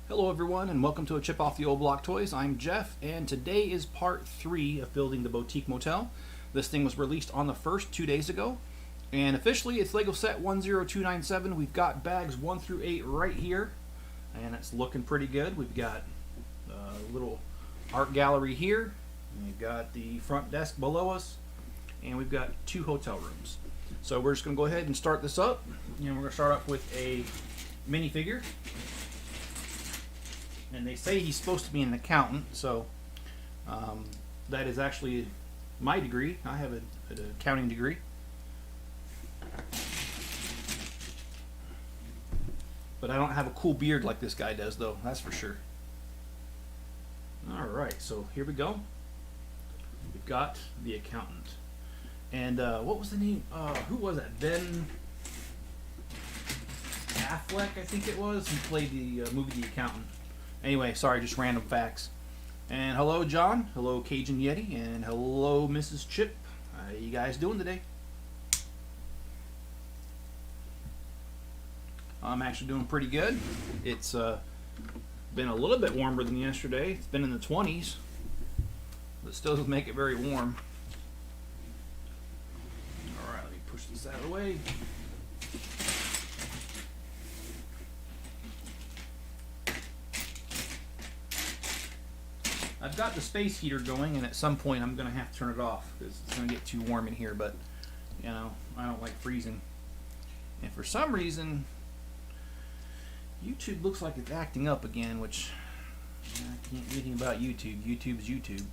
Hello everyone and welcome to a Chip Off the Old Block Toys. I'm Jeff and today is part 3 of building the boutique motel. This thing was released on the 1st 2 days ago and officially it's Lego set 10297. We've got bags 1 through 8 right here and it's looking pretty good. We've got a little art gallery here, and we've got the front desk below us, and we've got 2 hotel rooms. So we're just going to go ahead and start this up, and we're going to start off with a minifigure. And they say he's supposed to be an accountant, so that is actually my degree. I have an accounting degree. But I don't have a cool beard like this guy does, though, that's for sure. Alright, so here we go. We've got the accountant. And what was the name? Who was that? Ben Affleck, I think it was. He played the movie The Accountant. Anyway, sorry, just random facts. And hello, John. Hello, Cajun Yeti. And hello, Mrs. Chip. How you guys doing today? I'm actually doing pretty good. It's been a little bit warmer than yesterday. It's been in the 20s. But still doesn't make it very warm. Alright, let me push this out of the way. I've got the space heater going, and at some point I'm going to have to turn it off because it's going to get too warm in here, but you know, I don't like freezing. And for some reason YouTube looks like it's acting up again, which I can't do anything about YouTube. YouTube's YouTube.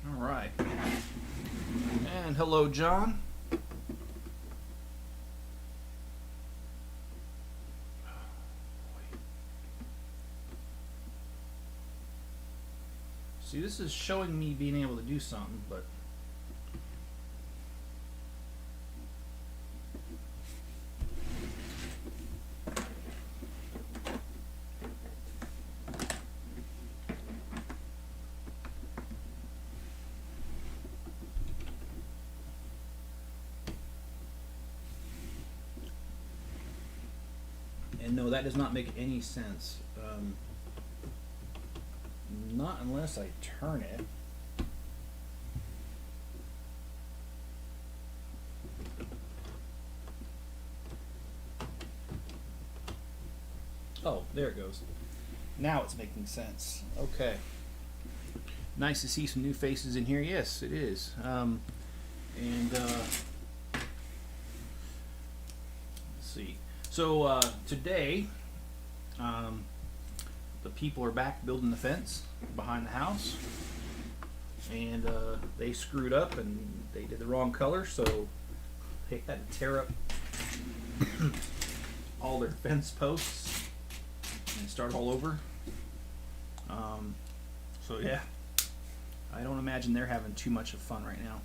Alright. And hello, John. See, this is showing me being able to do something, but and no, that does not make any sense. Not unless I turn it. Oh, there it goes. Now it's making sense. Okay. Nice to see some new faces in here. Yes, it is. Let's see. So today, the people are back building the fence behind the house, and they screwed up and they did the wrong color, so they had to tear up all their fence posts and start all over. So yeah, I don't imagine they're having too much of fun right now.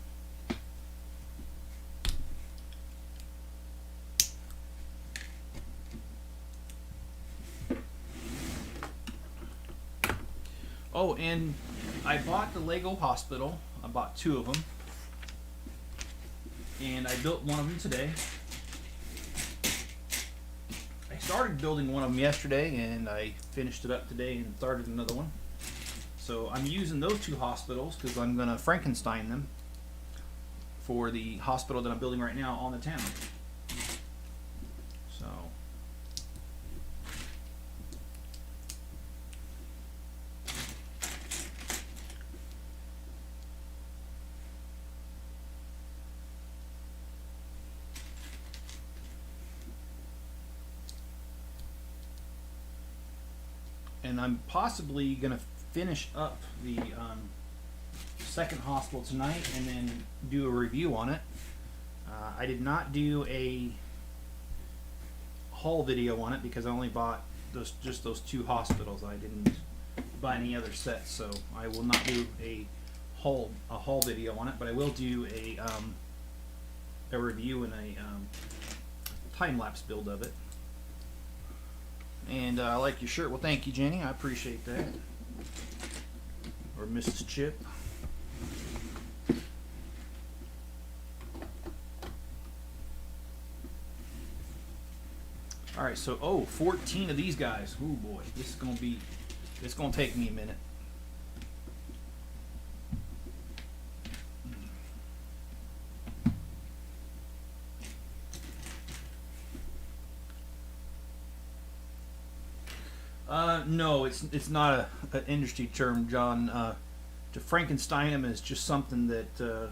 Oh, and I bought the Lego hospital. I bought 2 of them. And I built one of them today. I started building one of them yesterday, and I finished it up today and started another one. So I'm using those 2 hospitals because I'm going to Frankenstein them for the hospital that I'm building right now on the town. So and I'm possibly going to finish up the second hospital tonight and then do a review on it. I did not do a haul video on it because I only bought just those 2 hospitals. I didn't buy any other sets, so I will not do a haul video on it, but I will do a review and a time-lapse build of it. And I like your shirt. Well, thank you, Jenny. I appreciate that. or Mrs. Chip. All right, so 14 of these guys. Oh boy, this is gonna take me a minute. No, it's not an industry term, John. To Frankenstein him is just something that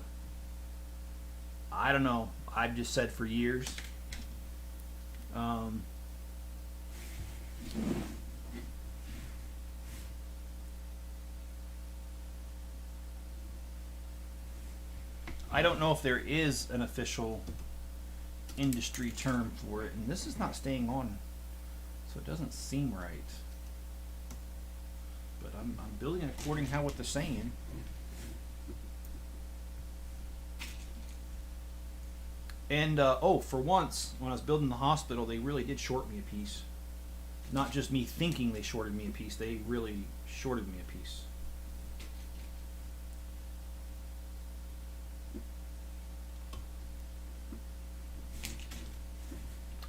I don't know. I've just said for years. I don't know if there is an official industry term for it, and this is not staying on, so it doesn't seem right. But I'm building it according to what they're saying. And for once, when I was building the hospital, they really did short me a piece. Not just me thinking they shorted me a piece, they really shorted me a piece.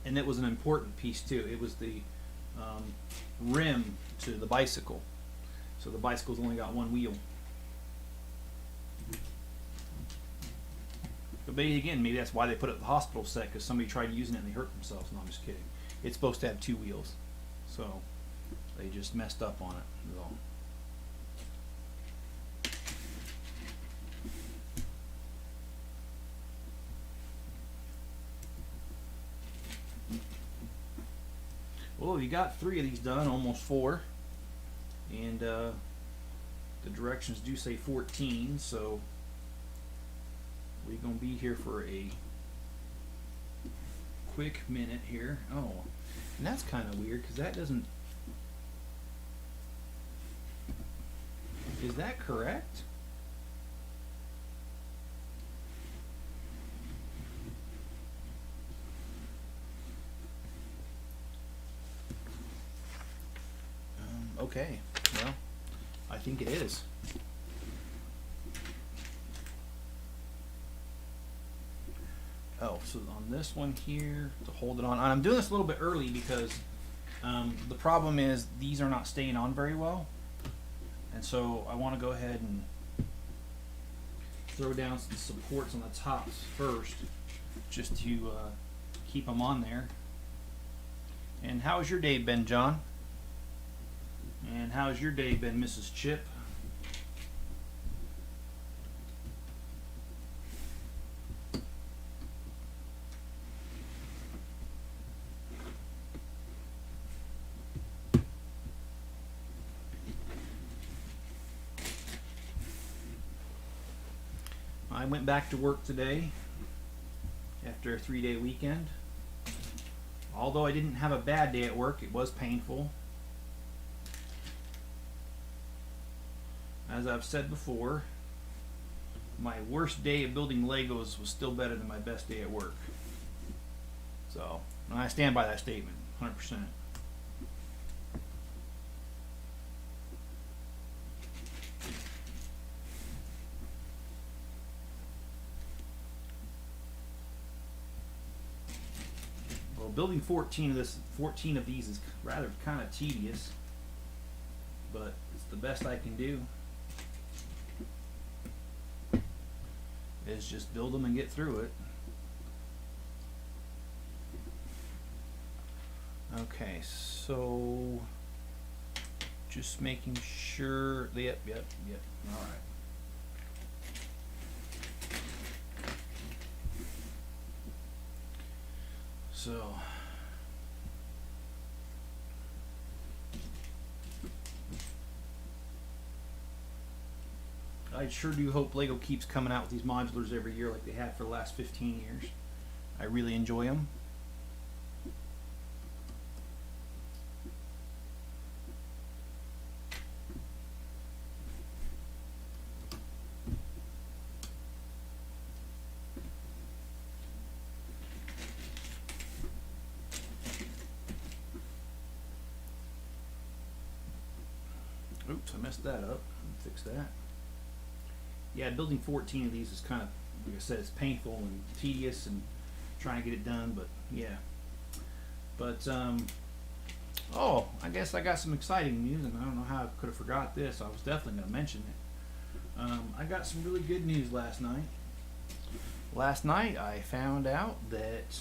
And it was an important piece too. It was the rim to the bicycle. So the bicycle's only got one wheel. But maybe that's why they put it in the hospital set, because somebody tried using it and they hurt themselves. No, I'm just kidding. It's supposed to have two wheels. So they just messed up on it. That's all. Well, you got 3 of these done, almost 4. And the directions do say 14, so we're going to be here for a quick minute here. Oh, and that's kind of weird, because that doesn't... Is that correct? Okay, well, I think it is. Oh, so on this one here, to hold it on, and I'm doing this a little bit early because the problem is these are not staying on very well, and so I want to go ahead and throw down some supports on the tops first, just to keep them on there. And how's your day been, John? And how's your day been, Mrs. Chip? I went back to work today after a 3-day weekend. Although I didn't have a bad day at work, it was painful. As I've said before, my worst day of building Legos was still better than my best day at work. So, and I stand by that statement, 100%. Well, building 14 of these is rather kind of tedious, but it's the best I can do. Is just build them and get through it. Okay, so just making sure. Yep. All right. So I sure do hope Lego keeps coming out with these modulars every year like they have for the last 15 years. I really enjoy them. Oops, I messed that up. Fix that. Yeah, building 14 of these is kind of, like I said, it's painful and tedious and trying to get it done, but yeah. But, oh, I guess I got some exciting news, and I don't know how I could have forgot this. I was definitely going to mention it. I got some really good news last night. Last night I found out that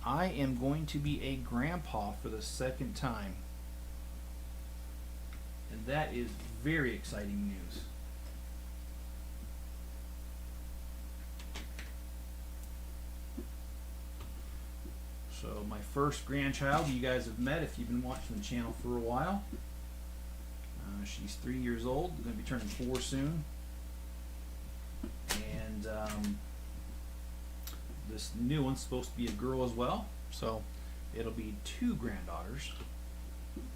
I am going to be a grandpa for the second time. And that is very exciting news. So my first grandchild, you guys have met if you've been watching the channel for a while. She's 3 years old, going to be turning 4 soon. And this new one's supposed to be a girl as well. So it'll be 2 granddaughters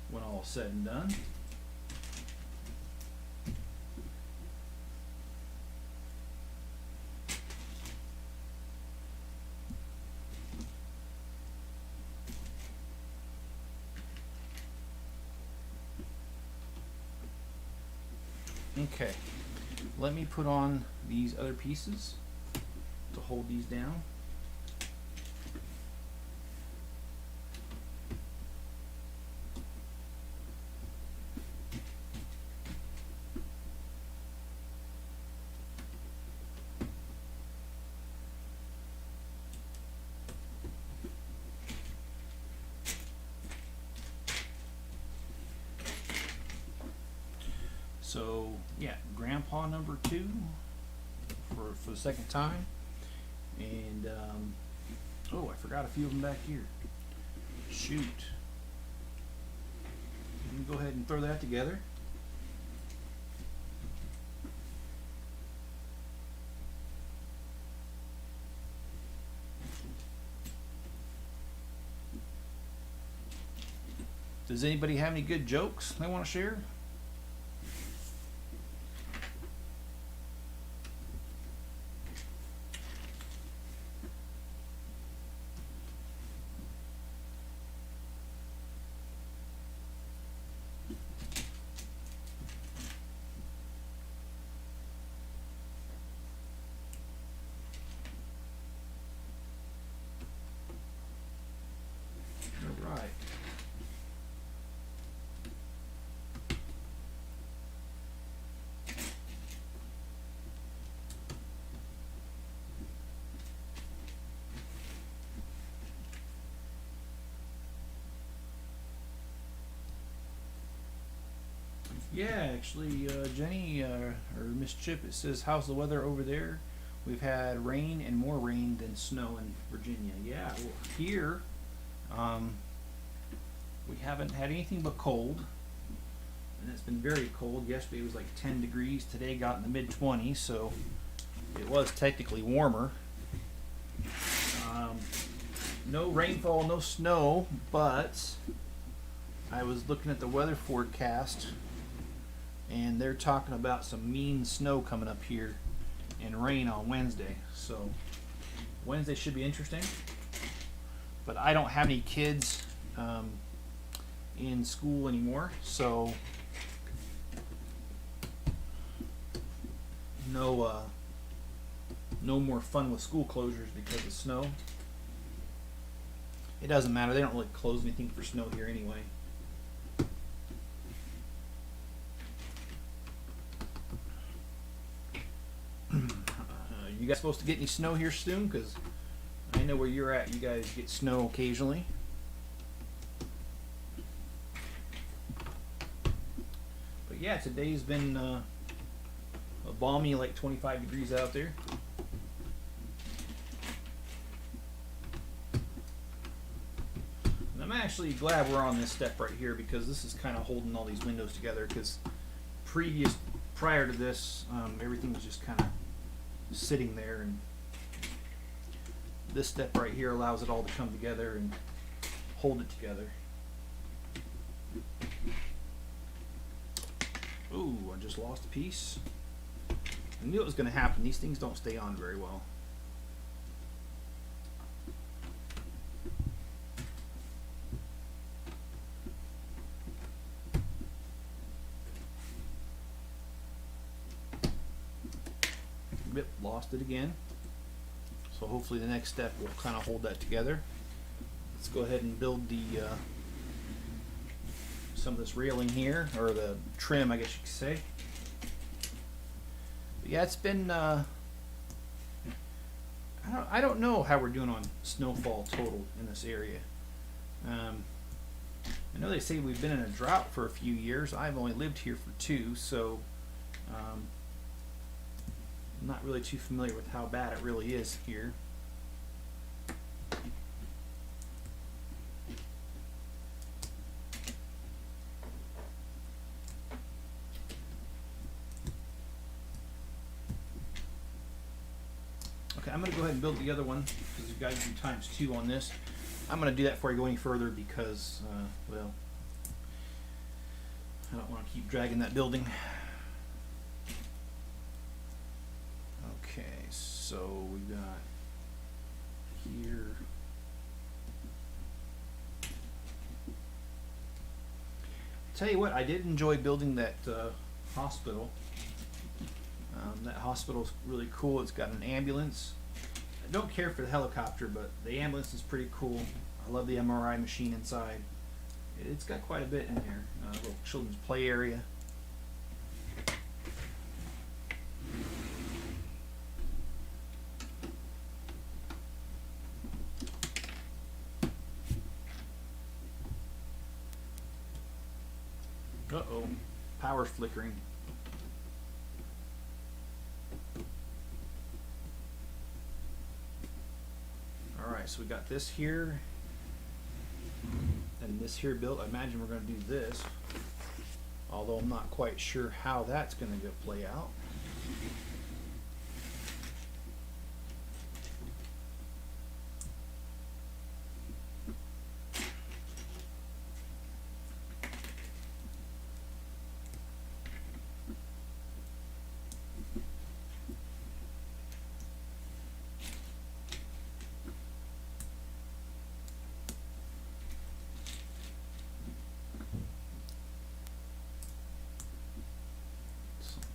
when all is said and done. Okay, let me put on these other pieces to hold these down. So yeah, grandpa number 2 for the second time. And oh, I forgot a few of them back here. Shoot. Let me go ahead and throw that together. Does anybody have any good jokes they want to share? All right. Yeah, actually, Jenny or Miss Chip, it says, how's the weather over there? We've had rain and more rain than snow in Virginia. Yeah, well, here we haven't had anything but cold, and it's been very cold. Yesterday was like 10 degrees. Today got in the mid-20s, so it was technically warmer. No rainfall, no snow, but I was looking at the weather forecast, and they're talking about some mean snow coming up here and rain on Wednesday. So Wednesday should be interesting. But I don't have any kids in school anymore, so no more fun with school closures because of snow. It doesn't matter. They don't really close anything for snow here anyway. You guys supposed to get any snow here soon? Because I know where you're at, you guys get snow occasionally. But yeah, today's been a balmy, like 25 degrees out there. And I'm actually glad we're on this step right here, because this is kind of holding all these windows together, because prior to this, everything was just kind of sitting there, and this step right here allows it all to come together and hold it together. Ooh, I just lost a piece. I knew it was going to happen. These things don't stay on very well. Yep, lost it again. So hopefully the next step will kind of hold that together. Let's go ahead and build the some of this railing here, or the trim, I guess you could say. But yeah, it's been I don't know how we're doing on snowfall total in this area. I know they say we've been in a drought for a few years. I've only lived here for 2, so I'm not really too familiar with how bad it really is here. Okay, I'm going to go ahead and build the other one because you've got to do ×2 on this. I'm going to do that before I go any further because, well, I don't want to keep dragging that building. Okay, so we've got here. Tell you what, I did enjoy building that hospital. That hospital's really cool. It's got an ambulance. I don't care for the helicopter, but the ambulance is pretty cool. I love the MRI machine inside. It's got quite a bit in there. A little children's play area. Uh-oh, power's flickering. Alright, so we got this here and this here built. I imagine we're going to do this, although I'm not quite sure how that's going to play out.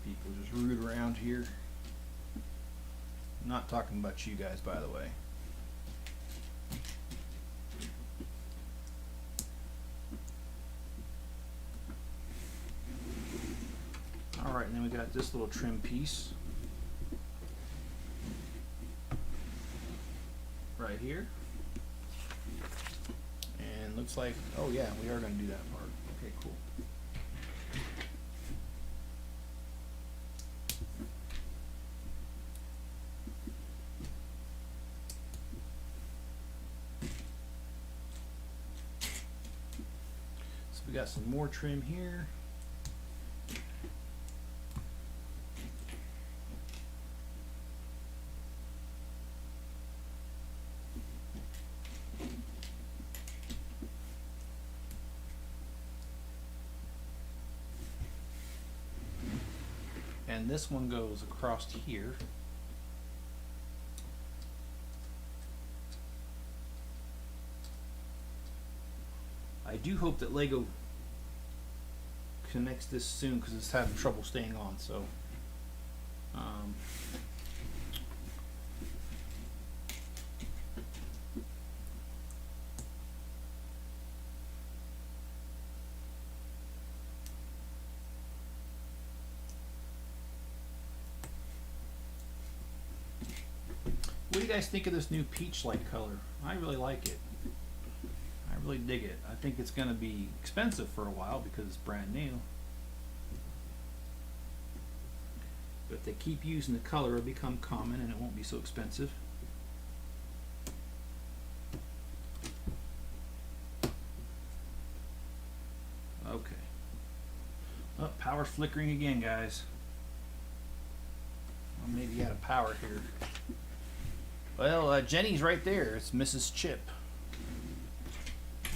People just rude around here. I'm not talking about you guys, by the way. Alright, and then we got this little trim piece right here. And looks like, oh yeah, we are going to do that part. Okay, cool. We got some more trim here. And this one goes across here. I do hope that Lego connects this soon because it's having trouble staying on. So, what do you guys think of this new peach light color? I really like it. I really dig it. I think it's going to be expensive for a while because it's brand new. But if they keep using the color, it'll become common and it won't be so expensive. Okay. Oh, power's flickering again, guys. Well, maybe out of power here. Well, Jenny's right there. It's Mrs. Chip.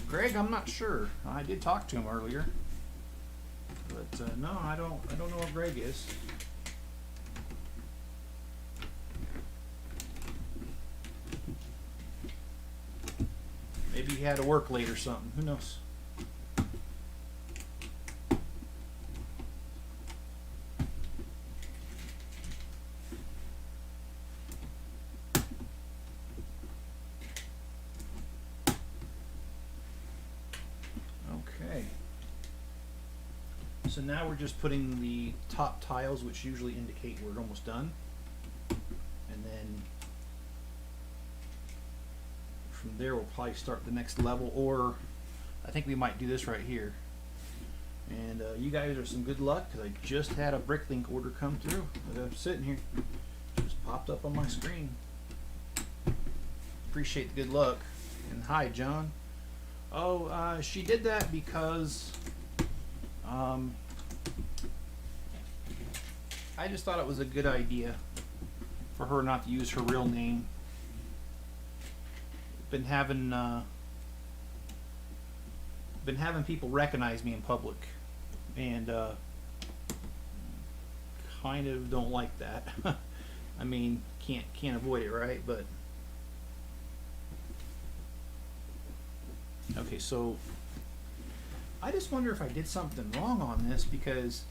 Greg, I'm not sure. I did talk to him earlier, but no, I don't know where Greg is. Maybe he had to work late or something. Who knows? So now we're just putting the top tiles, which usually indicate we're almost done. And then from there we'll probably start the next level, or I think we might do this right here. And you guys are some good luck, because I just had a Bricklink order come through. I'm sitting here, just popped up on my screen. Appreciate the good luck. And hi, John. Oh, she did that because I just thought it was a good idea for her not to use her real name. Been having people recognize me in public, and kind of don't like that. I mean, can't avoid it, right? But okay, so I just wonder if I did something wrong on this, because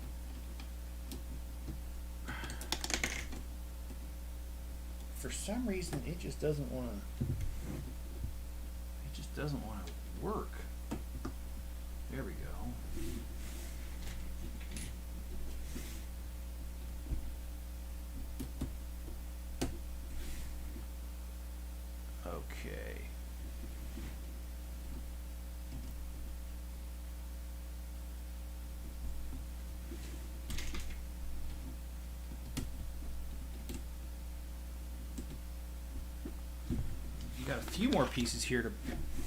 for some reason it just doesn't want to. It just doesn't want to work. There we go. Okay. You got a few more pieces here to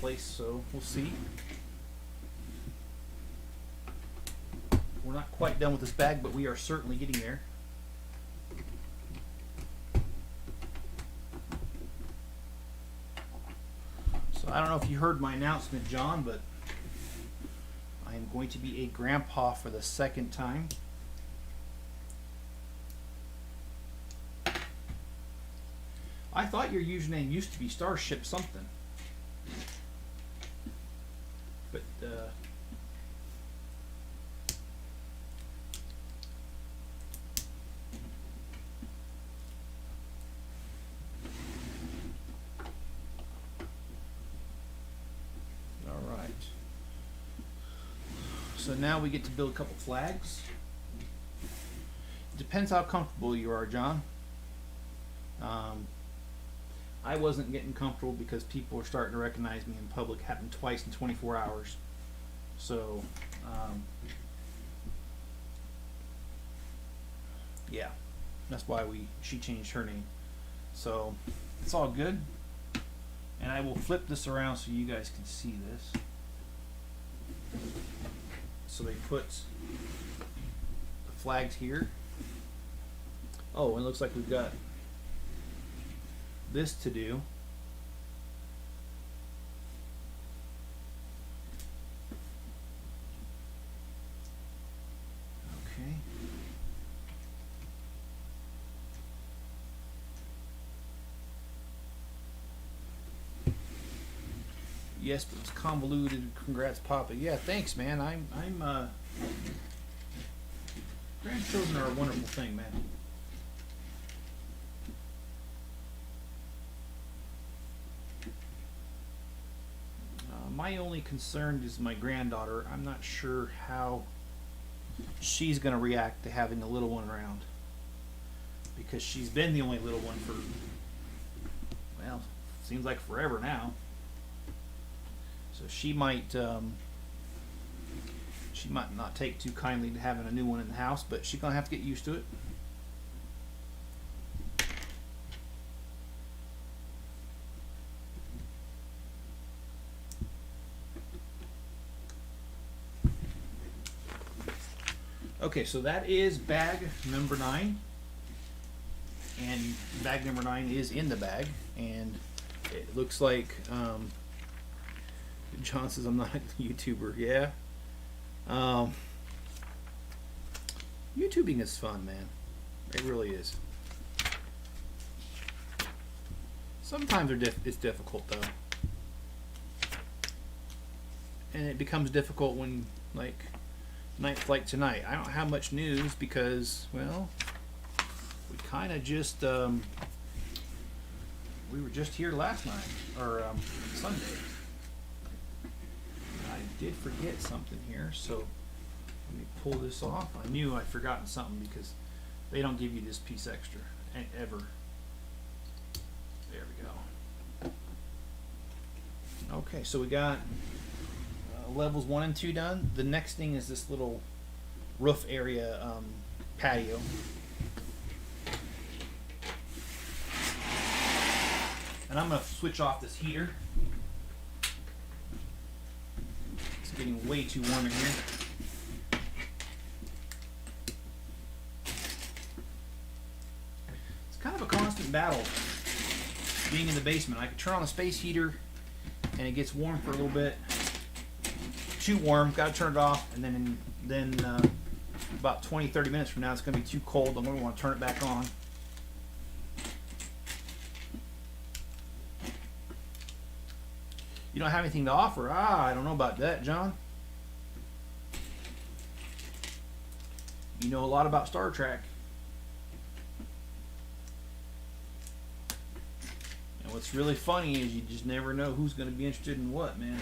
place, so we'll see. We're not quite done with this bag, but we are certainly getting there. So I don't know if you heard my announcement, John, but I am going to be a grandpa for the second time. I thought your username used to be Starship something. But all right. So now we get to build a couple flags. It depends how comfortable you are, John. I wasn't getting comfortable because people were starting to recognize me in public. Happened twice in 24 hours. So, yeah, that's why she changed her name. So, it's all good. And I will flip this around so you guys can see this. So they put the flags here. Oh, and it looks like we've got this to do. Okay. Yes, but it's convoluted. Congrats, Papa. Yeah, thanks, man. I'm grandchildren are a wonderful thing, man. My only concern is my granddaughter. I'm not sure how she's going to react to having a little one around, because she's been the only little one for, well, seems like forever now. So she might not take too kindly to having a new one in the house, but she's going to have to get used to it. Okay, so that is bag number 9, and bag number 9 is in the bag, and it looks like John says I'm not a YouTuber. Yeah, YouTubing is fun, man. It really is. Sometimes it's difficult though, and it becomes difficult when, like, nights like tonight, I don't have much news because, well, we kind of just we were just here last night, or Sunday. I did forget something here, so Let me pull this off. I knew I'd forgotten something because they don't give you this piece extra ever. There we go. Okay, so we got levels 1 and 2 done. The next thing is this little roof area patio. And I'm going to switch off this heater. It's getting way too warm in here. It's kind of a constant battle being in the basement. I could turn on the space heater and it gets warm for a little bit. Too warm, got to turn it off, and then about 20-30 minutes from now it's going to be too cold. I'm going to want to turn it back on. You don't have anything to offer? I don't know about that, John. You know a lot about Star Trek. And what's really funny is you just never know who's going to be interested in what, man.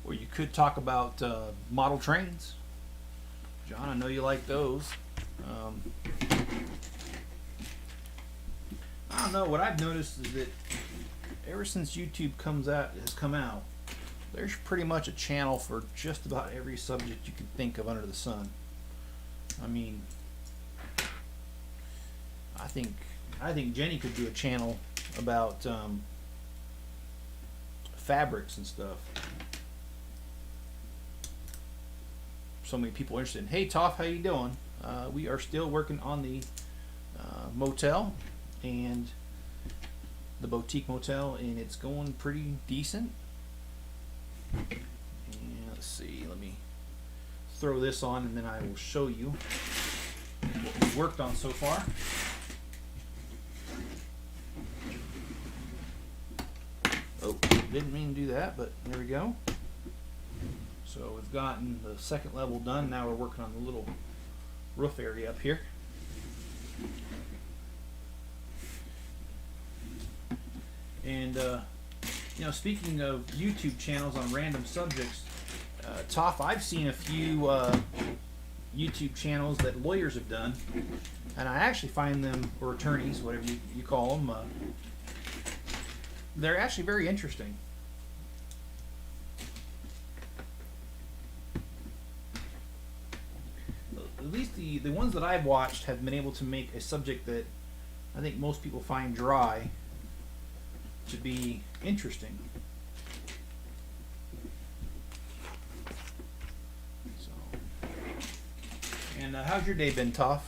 Or you could talk about model trains. John, I know you like those. I don't know, what I've noticed is that ever since YouTube has come out, there's pretty much a channel for just about every subject you can think of under the sun. I mean, I think Jenny could do a channel about fabrics and stuff. So many people are interested in, hey Toph, how you doing? We are still working on the motel and the boutique motel, and it's going pretty decent. And let's see, let me throw this on and then I will show you what we've worked on so far. Oh, didn't mean to do that, but there we go. So we've gotten the second level done. Now we're working on the little roof area up here. And you know, speaking of YouTube channels on random subjects, Toph, I've seen a few YouTube channels that lawyers have done, and I actually find them, or attorneys, whatever you call them, they're actually very interesting. At least the ones that I've watched have been able to make a subject that I think most people find dry to be interesting. So, and how's your day been, Toph?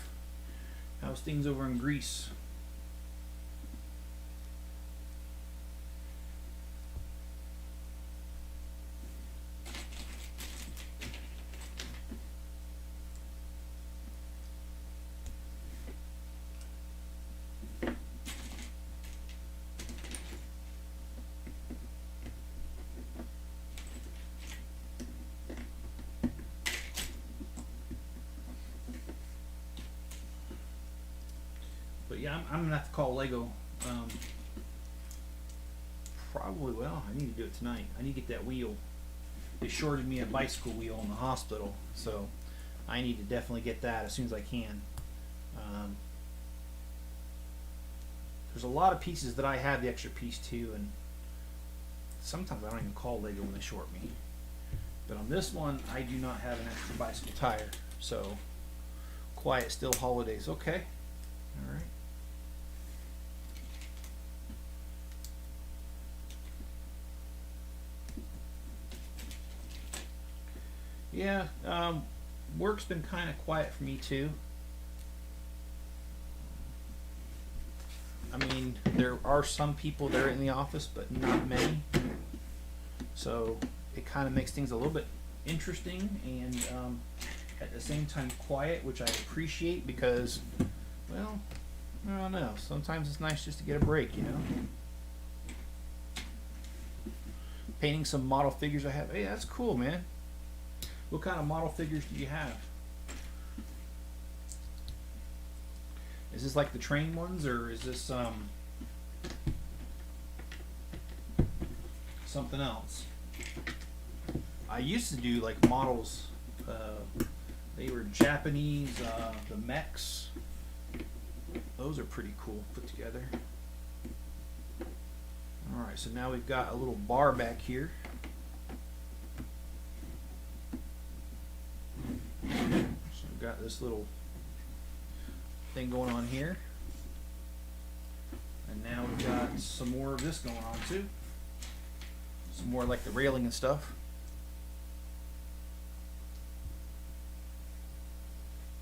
How's things over in Greece? But yeah, I'm gonna have to call Lego. Probably, well, I need to do it tonight. I need to get that wheel. They shorted me a bicycle wheel in the hospital, so I need to definitely get that as soon as I can. There's a lot of pieces that I have the extra piece to, and sometimes I don't even call Lego when they short me. But on this one, I do not have an extra bicycle tire, so quiet still holidays. Okay, all right. Yeah, work's been kind of quiet for me too. I mean, there are some people there in the office, but not many. So it kind of makes things a little bit interesting and at the same time quiet, which I appreciate because, well, I don't know. Sometimes it's nice just to get a break, you know. Painting some model figures I have. Hey, that's cool, man. What kind of model figures do you have? Is this like the train ones, or is this something else? I used to do like models. They were Japanese, the mechs. Those are pretty cool put together. Alright, so now we've got a little bar back here. So we've got this little thing going on here. And now we've got some more of this going on too. Some more like the railing and stuff.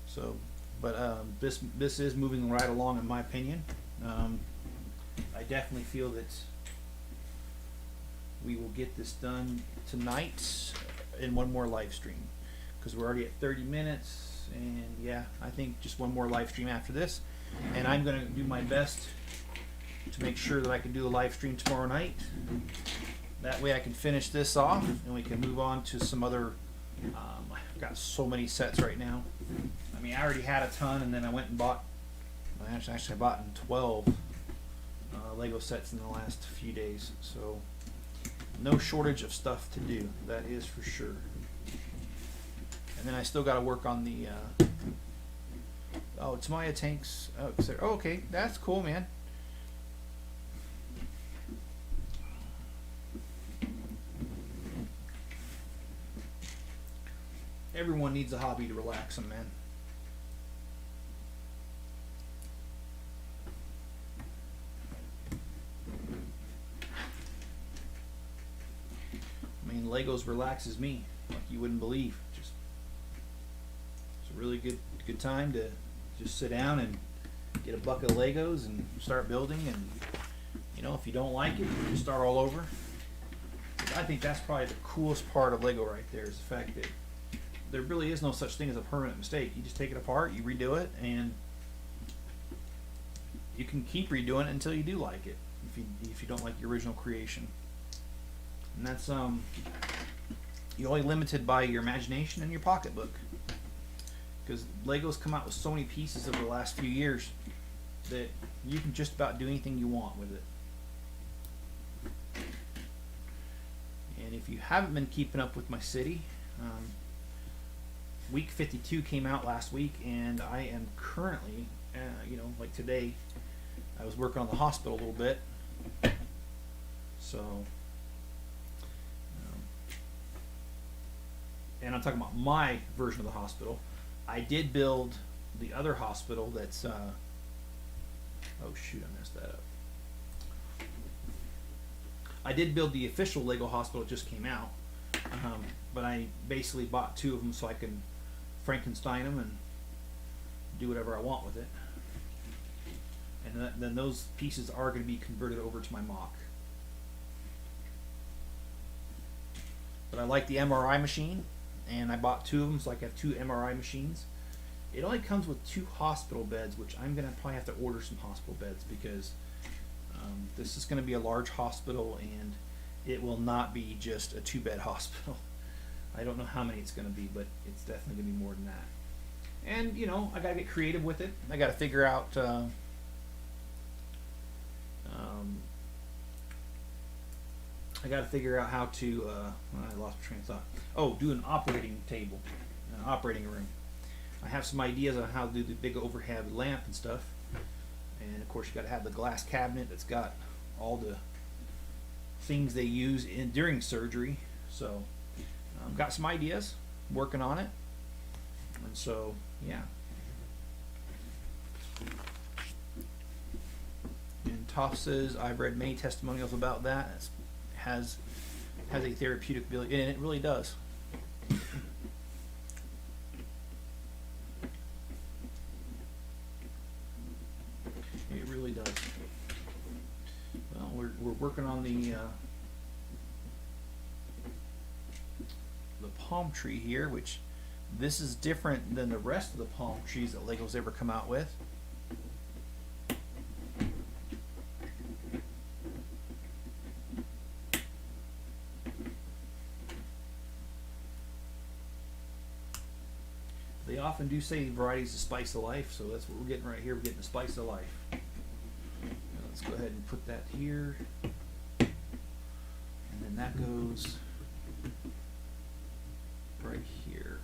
So, but this is moving right along in my opinion. I definitely feel that we will get this done tonight in one more live stream, because we're already at 30 minutes, and yeah, I think just one more live stream after this, and I'm going to do my best to make sure that I can do a live stream tomorrow night. That way I can finish this off and we can move on to some other. I've got so many sets right now. I mean, I already had a ton, and then I went and bought, actually I bought 12 Lego sets in the last few days, so no shortage of stuff to do, that is for sure. And then I still got to work on the oh, Tamaya tanks. Oh, okay, that's cool, man. Everyone needs a hobby to relax them, man. I mean, Legos relaxes me like you wouldn't believe. Just it's a really good time to just sit down and get a bucket of Legos and start building. And you know, if you don't like it, you can start all over. I think that's probably the coolest part of Lego right there, is the fact that there really is no such thing as a permanent mistake. You just take it apart, you redo it, and you can keep redoing it until you do like it, if you don't like your original creation. And that's you're only limited by your imagination and your pocketbook, because Legos come out with so many pieces over the last few years that you can just about do anything you want with it. And if you haven't been keeping up with my city, week 52 came out last week, and I am currently, you know, like today, I was working on the hospital a little bit. So, and I'm talking about my version of the hospital. I did build the other hospital that's, oh shoot, I messed that up. I did build the official Lego hospital, it just came out. But I basically bought 2 of them so I can Frankenstein them and do whatever I want with it. And then those pieces are going to be converted over to my mock. But I like the MRI machine, and I bought 2 of them so I can have 2 MRI machines. It only comes with 2 hospital beds, which I'm going to probably have to order some hospital beds, because this is going to be a large hospital, and it will not be just a 2-bed hospital. I don't know how many it's going to be, but it's definitely going to be more than that. And, you know, I got to get creative with it. I got to figure out how to I lost my train of thought. Oh, do an operating table, an operating room. I have some ideas on how to do the big overhead lamp and stuff. And of course, you got to have the glass cabinet that's got all the things they use during surgery. So got some ideas, working on it, and so yeah. And Toff says, I've read many testimonials about that. It has a therapeutic ability, and it really does. It really does. Well, we're working on the palm tree here, which this is different than the rest of the palm trees that Lego's ever come out with. often do say variety is the spice of life, so that's what we're getting right here. We're getting the spice of life. Now let's go ahead and put that here. And then that goes right here.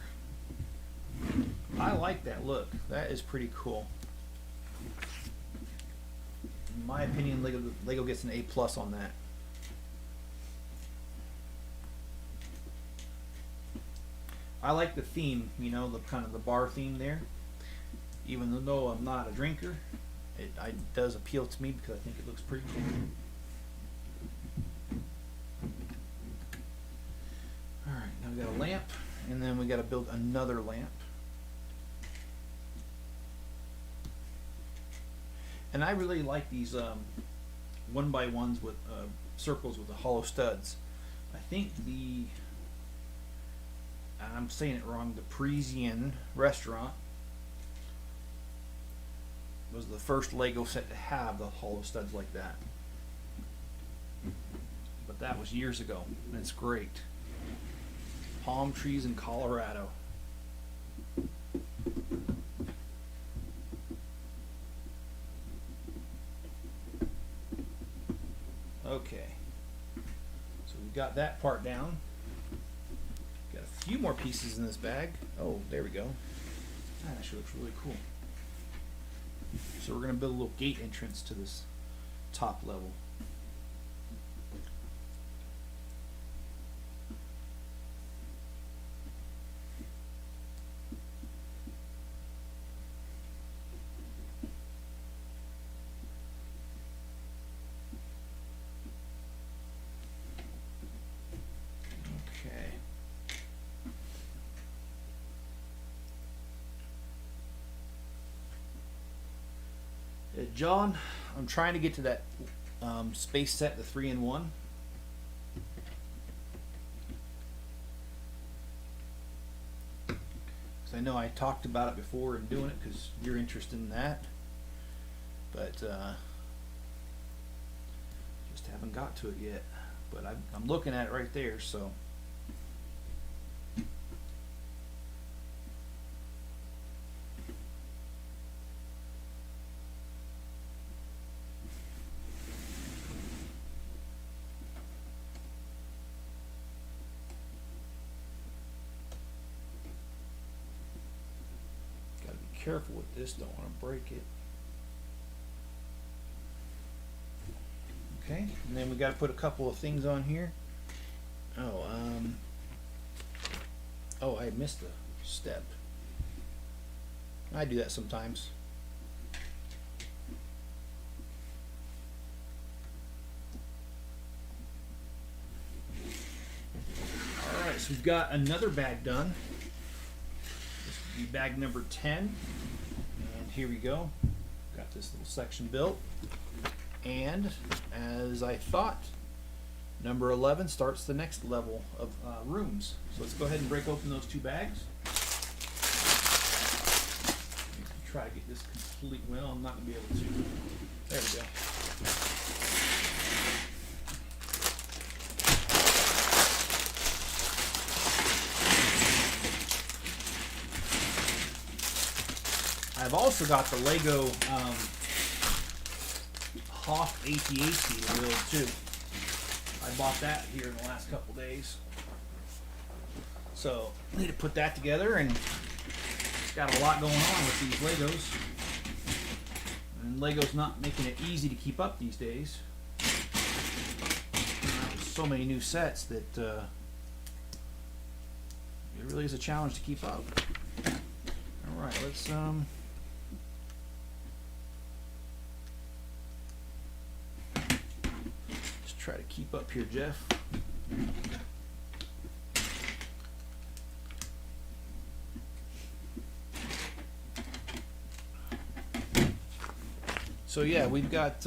I like that look. That is pretty cool. In my opinion, Lego gets an A+ on that. I like the theme, you know, the kind of the bar theme there. Even though I'm not a drinker, it does appeal to me because I think it looks pretty cool. Alright, now we got a lamp, and then we got to build another lamp. And I really like these 1x1s with circles with the hollow studs. I think I'm saying it wrong, the Parisian restaurant was the first Lego set to have the hollow studs like that. But that was years ago, and it's great. Palm trees in Colorado. Okay, so we've got that part down. Got a few more pieces in this bag. Oh, there we go. That actually looks really cool. So we're going to build a little gate entrance to this top level. John, I'm trying to get to that space set, the 3-in-1. Because I know I talked about it before and doing it because you're interested in that. But just haven't got to it yet. But I'm looking at it right there, so. Careful with this, don't want to break it. Okay, and then we got to put a couple of things on here. Oh, I missed a step. I do that sometimes. Alright, so we've got another bag done. This would be bag number 10. And here we go. Got this little section built. And as I thought, number 11 starts the next level of rooms. So let's go ahead and break open those two bags. Try to get this complete. Well, I'm not going to be able to. There we go. I've also got the Lego Hoff AT-AT to build too. I bought that here in the last couple days. So I need to put that together, and it's got a lot going on with these Legos. And Lego's not making it easy to keep up these days. So many new sets that it really is a challenge to keep up. Alright, let's try to keep up here, Jeff. So yeah, we've got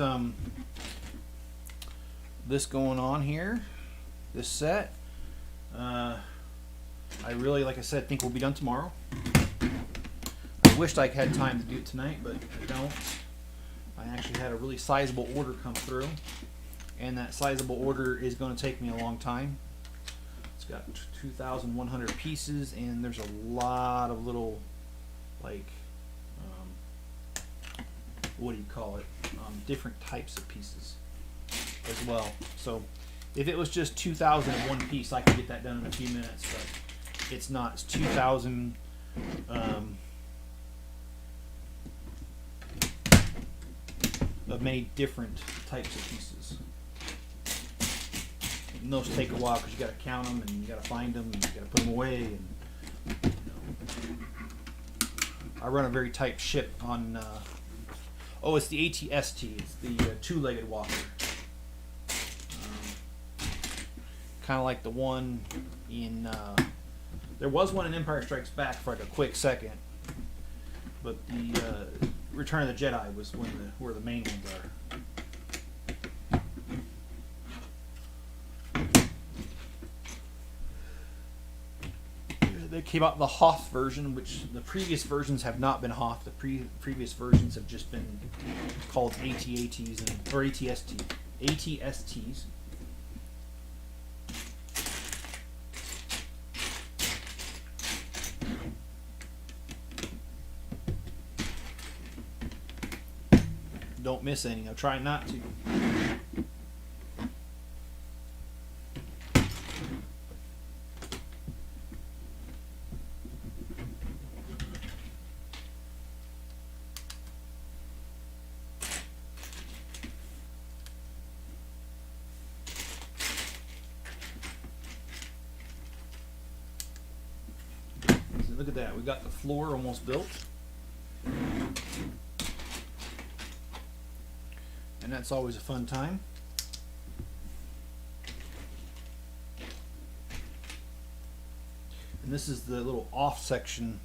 this going on here, this set. I really, like I said, think we'll be done tomorrow. I wished I had time to do it tonight, but I don't. I actually had a really sizable order come through. And that sizable order is going to take me a long time. It's got 2,100 pieces, and there's a lot of little like what do you call it? Different types of pieces as well. So if it was just 2,000 in one piece, I could get that done in a few minutes, but it's not. It's 2,000 of many different types of pieces. And those take a while because you got to count them and you got to find them and you got to put them away. And, you know, I run a very tight ship on. Oh, it's the ATST. It's the two-legged walker. Kind of like the one in. There was one in Empire Strikes Back for like a quick second, but the Return of the Jedi was where the main ones are. They came out in the Hoth version, which the previous versions have not been Hoth. The previous versions have just been called AT-ATs or ATST, ATSTs. Don't miss any. I'm trying not to. Look at that. We got the floor almost built. And that's always a fun time. And this is the little off section.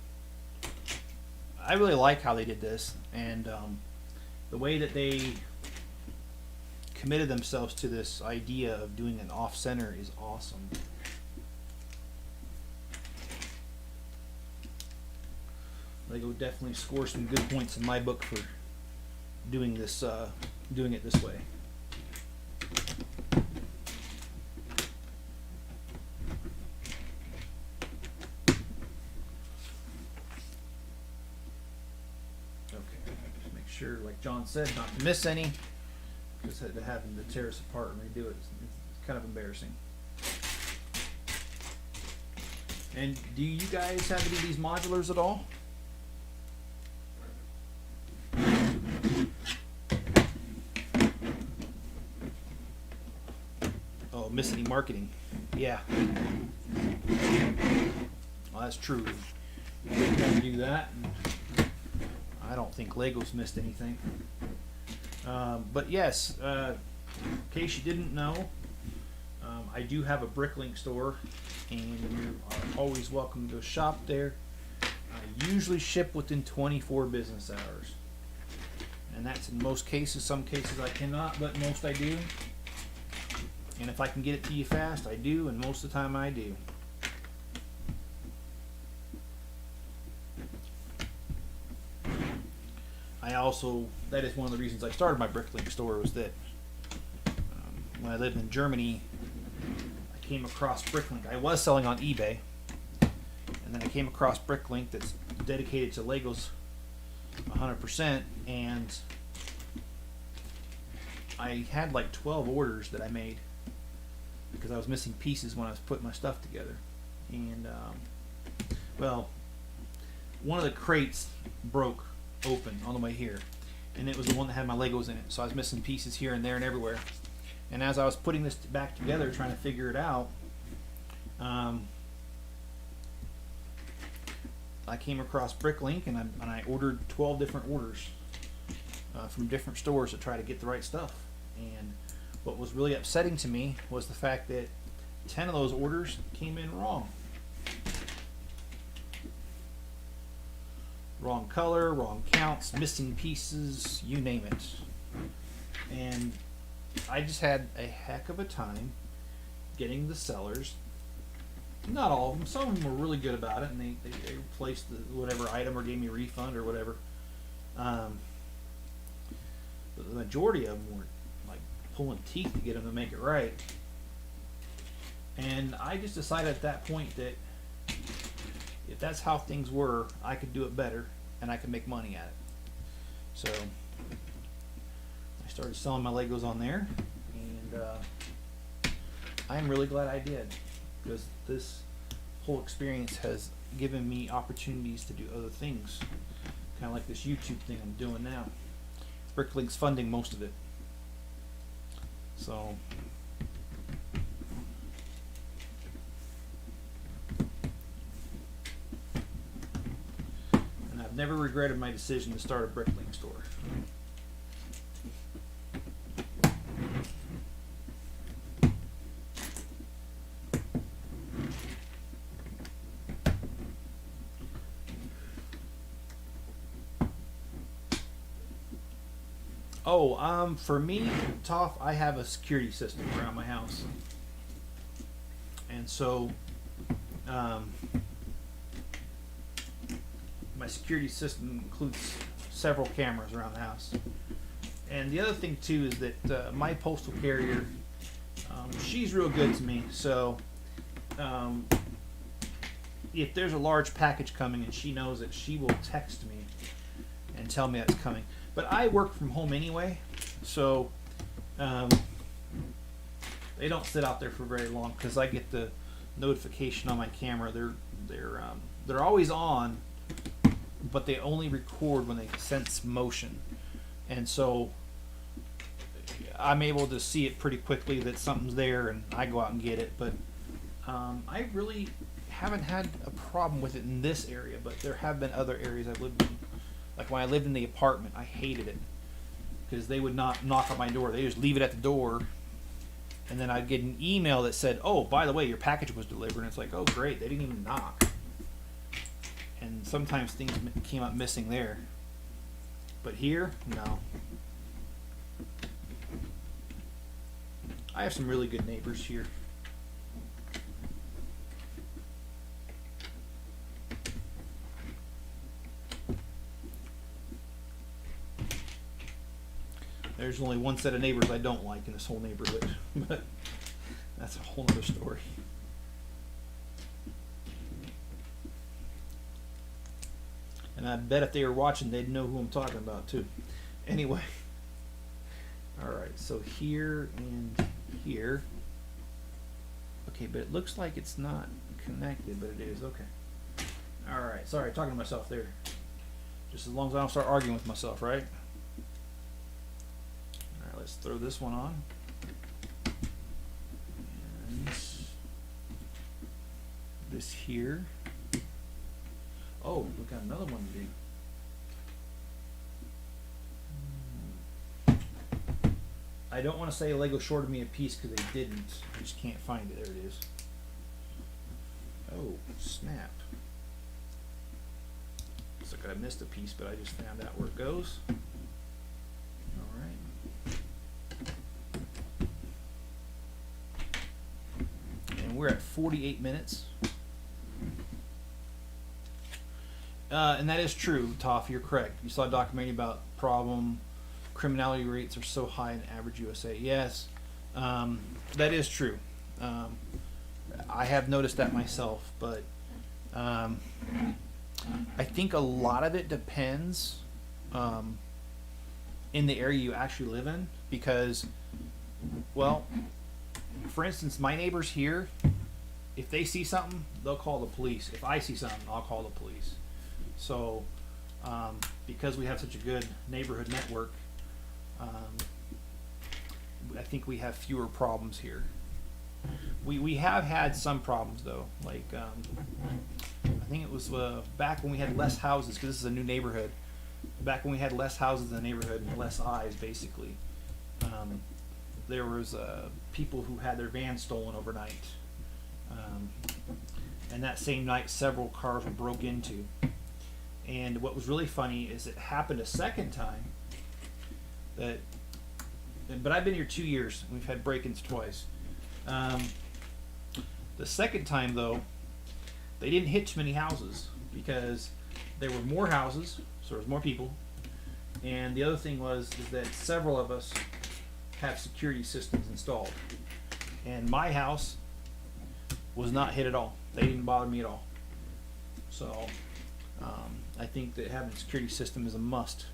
I really like how they did this, and the way that they committed themselves to this idea of doing an off center is awesome. Lego definitely score some good points in my book for doing this. Doing it this way. Okay, just make sure, like John said, not to miss any, because having to tear us apart and redo it, it's kind of embarrassing. And do you guys have any of these modulars at all? Miss any marketing? Yeah. Well, that's true. You can do that. And I don't think Lego's missed anything. But yes, in case you didn't know, I do have a Bricklink store, and you are always welcome to go shop there. I usually ship within 24 business hours, and that's in most cases. Some cases I cannot, but most I do. And if I can get it to you fast, I do, and most of the time I do. I also, that is one of the reasons I started my Bricklink store, was that when I lived in Germany, I came across Bricklink. I was selling on eBay, and then I came across Bricklink that's dedicated to Legos 100%, and I had like 12 orders that I made, because I was missing pieces when I was putting my stuff together. And well, one of the crates broke open on the way here, and it was the one that had my Legos in it, so I was missing pieces here and there and everywhere. And as I was putting this back together, trying to figure it out, I came across Bricklink, and I ordered 12 different orders from different stores to try to get the right stuff. And what was really upsetting to me was the fact that 10 of those orders came in wrong. Wrong color, wrong counts, missing pieces, you name it. And I just had a heck of a time getting the sellers, not all of them, some of them were really good about it, and they replaced whatever item or gave me a refund or whatever. But the majority of them were like pulling teeth to get them to make it right. And I just decided at that point that if that's how things were, I could do it better. and I can make money at it. So I started selling my Legos on there, and I'm really glad I did, because this whole experience has given me opportunities to do other things, kind of like this YouTube thing I'm doing now. Bricklink's funding most of it. So and I've never regretted my decision to start a Bricklink store. Oh, for me, Toph, I have a security system around my house. And so, my security system includes several cameras around the house. And the other thing, too, is that my postal carrier, she's real good to me. So, if there's a large package coming and she knows it, she will text me and tell me that's coming. But I work from home anyway, so they don't sit out there for very long, because I get the notification on my camera. They're always on, but they only record when they sense motion, and so I'm able to see it pretty quickly that something's there, and I go out and get it. But I really haven't had a problem with it in this area, but there have been other areas I've lived in. Like when I lived in the apartment, I hated it, because they would not knock on my door. They just leave it at the door, and then I'd get an email that said, "Oh, by the way, your package was delivered." And it's like, "Oh, great, they didn't even knock." And sometimes things came up missing there. But here, no. I have some really good neighbors here. There's only one set of neighbors I don't like in this whole neighborhood, but that's a whole other story. And I bet if they were watching, they'd know who I'm talking about too. Anyway, all right, so here and here. Okay, but it looks like it's not connected, but it is. Okay. All right, sorry, talking to myself there. Just as long as I don't start arguing with myself, right? Let's throw this one on. And this here. Oh, we got another one big. I don't want to say Lego shorted me a piece, because they didn't. I just can't find it. There it is. Oh, snap. Looks like I missed a piece, but I just found out where it goes. We're at 48 minutes. And that is true, Toph, you're correct. You saw a documentary about criminality rates are so high in average USA. Yes, that is true. I have noticed that myself, but I think a lot of it depends in the area you actually live in, because, well, for instance, my neighbors here, if they see something, they'll call the police. If I see something, I'll call the police. So, because we have such a good neighborhood network, I think we have fewer problems here. We have had some problems, though. Like, I think it was back when we had less houses, because this is a new neighborhood. Back when we had less houses in the neighborhood and less eyes, basically. There was people who had their van stolen overnight, and that same night several cars were broke into. And what was really funny is it happened a second time. But I've been here 2 years, and we've had break-ins twice. The second time, though, they didn't hit too many houses, because there were more houses, so there was more people. And the other thing is that several of us have security systems installed, and my house was not hit at all. They didn't bother me at all. So I think that having a security system is a must.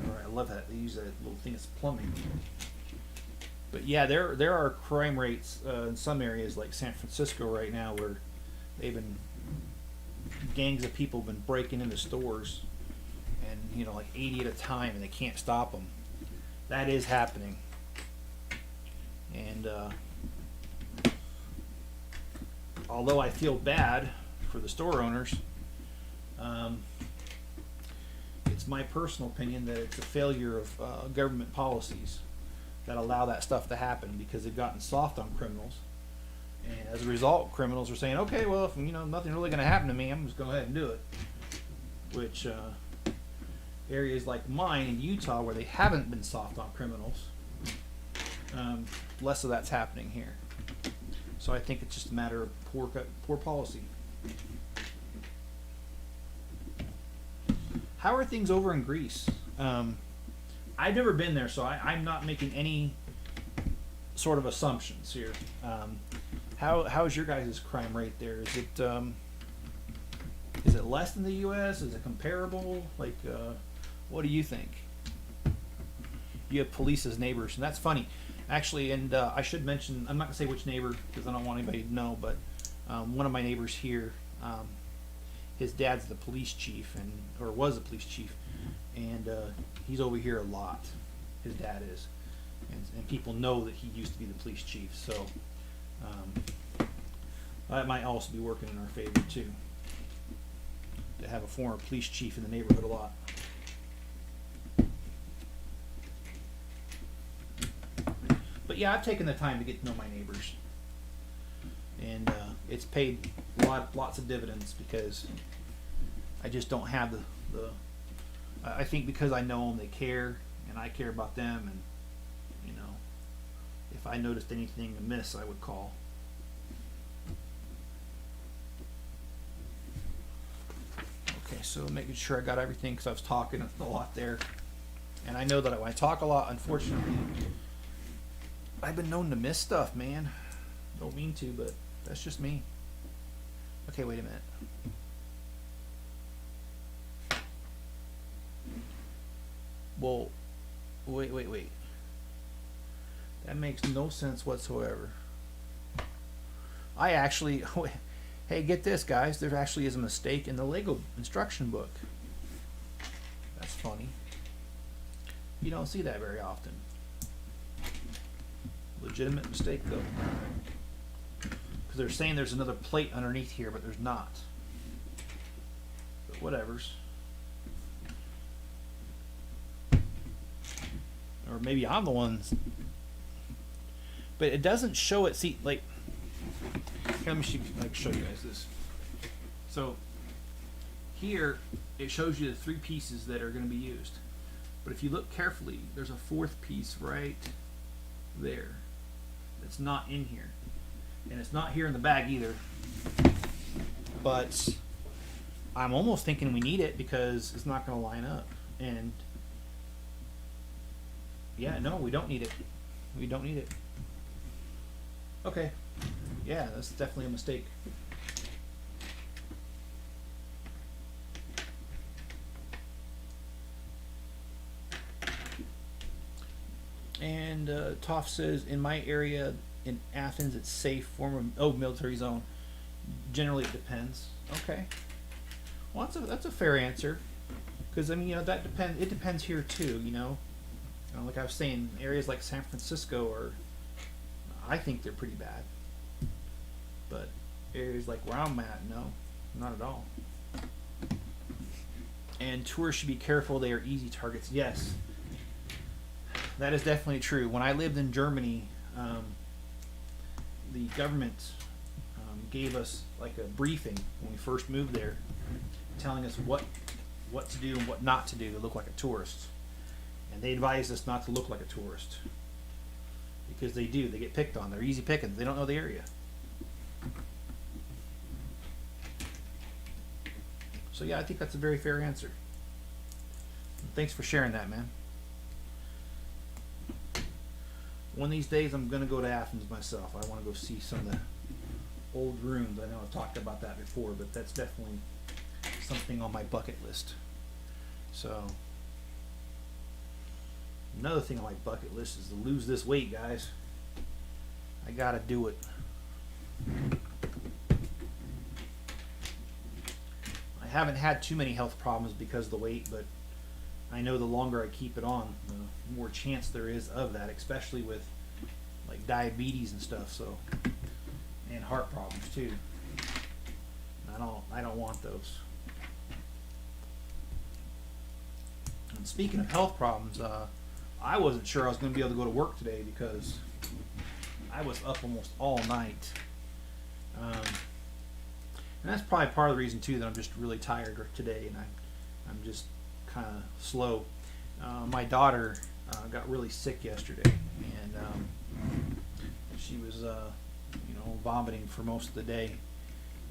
Alright, I love that they use that little thing as plumbing. But yeah, there are crime rates in some areas like San Francisco right now where they've been gangs of people have been breaking into stores, and you know, like 80 at a time, and they can't stop them. That is happening, and although I feel bad for the store owners, it's my personal opinion that it's a failure of government policies that allow that stuff to happen, because they've gotten soft on criminals, and as a result, criminals are saying, okay, well, if nothing's really going to happen to me, I'm just going to go ahead and do it. Which areas like mine in Utah, where they haven't been soft on criminals, less of that's happening here. So I think it's just a matter of poor policy. How are things over in Greece? I've never been there, so I'm not making any sort of assumptions here. How's your guys' crime rate there? Is it less than the U.S.? Is it comparable? Like, what do you think? You have police as neighbors, and that's funny, actually. And I should mention, I'm not gonna say which neighbor because I don't want anybody to know, but one of my neighbors here, his dad's the police chief, or was a police chief, and he's over here a lot. His dad is, and people know that he used to be the police chief. So that might also be working in our favor too, to have a former police chief in the neighborhood a lot. But yeah, I've taken the time to get to know my neighbors, and it's paid lots of dividends, because I just don't have the I think because I know them, they care, and I care about them, and if I noticed anything amiss, I would call. Okay, so making sure I got everything, because I was talking a lot there, and I know that when I talk a lot, unfortunately, I've been known to miss stuff, man. Don't mean to, but that's just me. Okay, wait a minute. Well, wait. That makes no sense whatsoever. I actually, hey, get this, guys. There actually is a mistake in the Lego instruction book. That's funny. You don't see that very often. Legitimate mistake, though. Because they're saying there's another plate underneath here, but there's not. But whatevers. Or maybe I'm the one. But it doesn't show it. See, like, let me show you guys this. So here it shows you the 3 pieces that are going to be used. But if you look carefully, there's a 4th piece right there that's not in here, and it's not here in the bag either. But I'm almost thinking we need it, because it's not going to line up. And yeah, no, we don't need it. We don't need it. Okay. Yeah, that's definitely a mistake. And Toff says, in my area in Athens, it's safe form of military zone. Generally, it depends. Okay. Well, that's a fair answer, because I mean, that depends. It depends here too. Like I was saying, areas like San Francisco I think they're pretty bad. But areas like where I'm at, no, not at all. And tourists should be careful. They are easy targets. Yes, that is definitely true. When I lived in Germany, the government gave us like a briefing when we first moved there, telling us what to do and what not to do to look like a tourist. And they advised us not to look like a tourist, because they get picked on. They're easy pickings. They don't know the area. So yeah, I think that's a very fair answer. Thanks for sharing that, man. one of these days I'm going to go to Athens myself. I want to go see some of the old ruins. I know I've talked about that before, but that's definitely something on my bucket list. So another thing on my bucket list is to lose this weight, guys. I gotta do it. I haven't had too many health problems because of the weight, but I know the longer I keep it on, the more chance there is of that, especially with like diabetes and stuff. So, and heart problems too. I don't want those. And speaking of health problems, I wasn't sure I was going to be able to go to work today because I was up almost all night. And that's probably part of the reason too that I'm just really tired today, and I'm just kind of slow. My daughter got really sick yesterday, and she was vomiting for most of the day,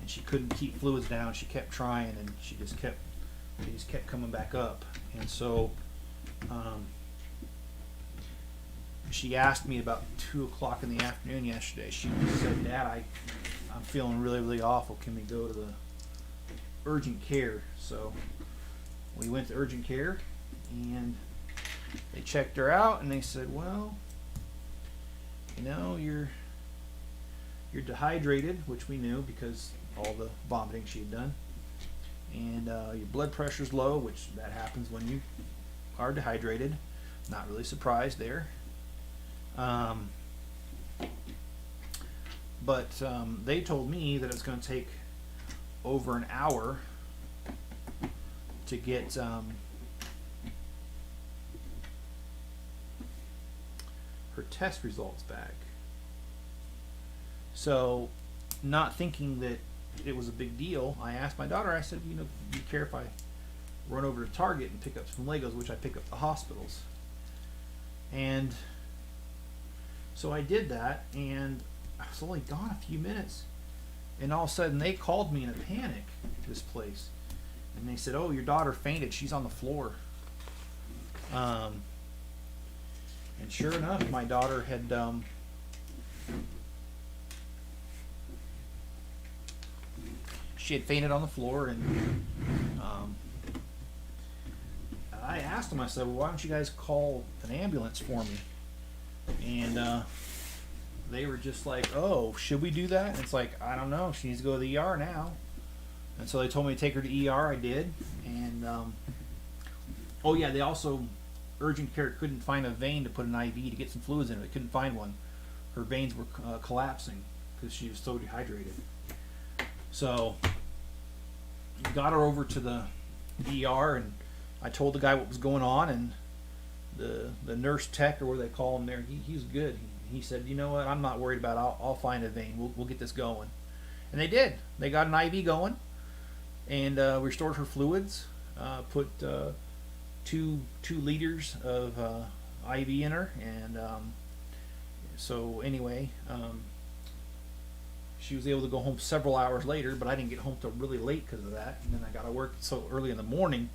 and she couldn't keep fluids down. She kept trying, and she just kept coming back up. And so she asked me about 2 o'clock in the afternoon yesterday. She said, "Dad, I'm feeling really, really awful. Can we go to the urgent care?" So we went to urgent care, and they checked her out, and they said, "Well, you're dehydrated," which we knew because all the vomiting she had done, and your blood pressure's low, which that happens when you are dehydrated. Not really surprised there. But they told me that it's going to take over an hour to get her test results back. So, not thinking that it was a big deal, I asked my daughter, I said, do you care if I run over to Target and pick up some Legos, which I pick up at the hospitals? And so I did that, and I was only gone a few minutes, and all of a sudden they called me in a panic to this place, and they said, "Oh, your daughter fainted. She's on the floor." And sure enough, my daughter had she had fainted on the floor, and I asked them. I said, "Well, why don't you guys call an ambulance for me?" And they were just like, "Oh, should we do that?" And it's like, I don't know. She needs to go to the ER now. And so they told me to take her to ER. I did. And oh yeah, they also urgent care couldn't find a vein to put an IV to get some fluids in it. They couldn't find one. Her veins were collapsing because she was so dehydrated. So got her over to the ER, and I told the guy what was going on, and the nurse tech, or what they call him there, he's good. He said, "You know what? I'm not worried about it. I'll find a vein. We'll get this going." And they did. They got an IV going, and restored her fluids. Put 2 liters of IV in her, and so anyway, she was able to go home several hours later. But I didn't get home till really late because of that, and then I got to work so early in the morning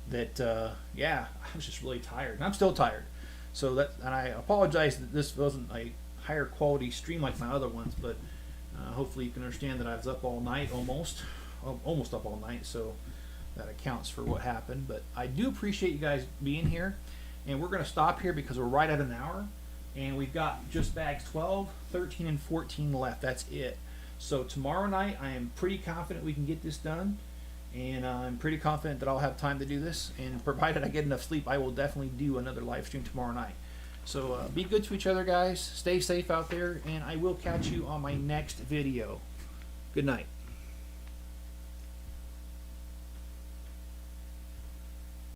that I was just really tired, and I'm still tired. So and I apologize that this wasn't a higher quality stream like my other ones, but hopefully you can understand that I was up all night, almost up all night, so that accounts for what happened. But I do appreciate you guys being here, and we're going to stop here because we're right at an hour, and we've got just bags 12, 13, and 14 left. That's it. So tomorrow night, I am pretty confident we can get this done. And I'm pretty confident that I'll have time to do this, and provided I get enough sleep, I will definitely do another live stream tomorrow night. So be good to each other, guys. Stay safe out there, and I will catch you on my next video. Good night.